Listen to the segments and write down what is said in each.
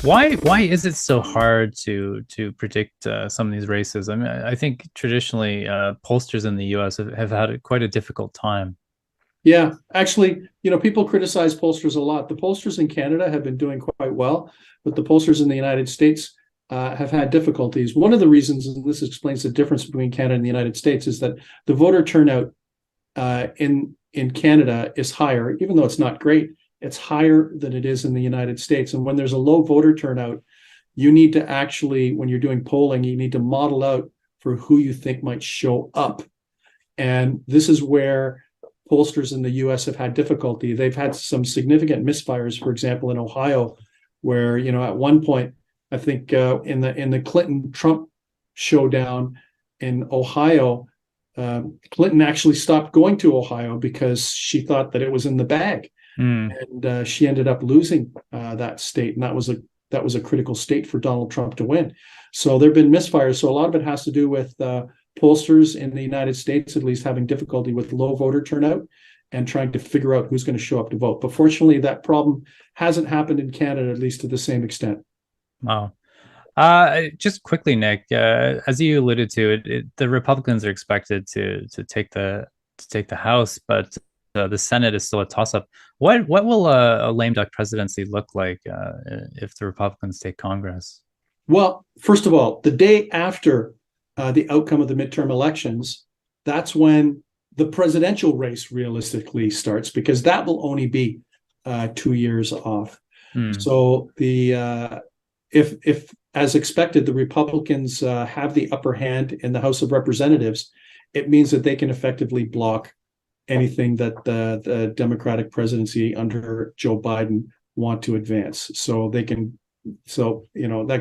Why is it so hard to predict some of these races? I mean, I think traditionally pollsters in the U.S. have had quite a difficult time. Yeah, actually, people criticize pollsters a lot. The pollsters in Canada have been doing quite well, but the pollsters in the United States have had difficulties. One of the reasons, and this explains the difference between Canada and the United States, is that the voter turnout in Canada is higher, even though it's not great. It's higher than it is in the United States. And when there's a low voter turnout, you need to actually, when you're doing polling, you need to model out for who you think might show up. And this is where pollsters in the US have had difficulty. They've had some significant misfires, for example, in Ohio, where, at one point, I think in the Clinton-Trump showdown in Ohio, Clinton actually stopped going to Ohio because she thought that it was in the bag, Mm. and she ended up losing that state, and that was a critical state for Donald Trump to win. So there have been misfires. So a lot of it has to do with pollsters in the United States, at least, having difficulty with low voter turnout and trying to figure out who's going to show up to vote. But fortunately, that problem hasn't happened in Canada, at least to the same extent. Wow. Just quickly, Nick, as you alluded to, the Republicans are expected to take the House, but the Senate is still a toss-up. What will a lame duck presidency look like if the Republicans take Congress? Well, first of all, the day after the outcome of the midterm elections, that's when the presidential race realistically starts, because that will only be 2 years off. Hmm. So if as expected, the Republicans have the upper hand in the House of Representatives, it means that they can effectively block anything that the Democratic presidency under Joe Biden want to advance. That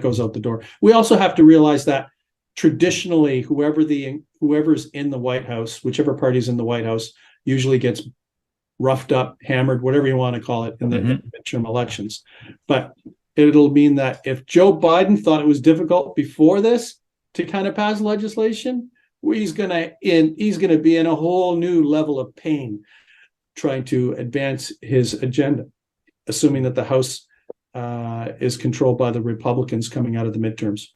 goes out the door. We also have to realize that traditionally, whoever's in the White House, whichever party's in the White House, usually gets roughed up, hammered, whatever you want to call it, in the Hmm. midterm elections. But it'll mean that if Joe Biden thought it was difficult before this to kind of pass legislation, he's gonna be in a whole new level of pain trying to advance his agenda, assuming that the House is controlled by the Republicans coming out of the midterms.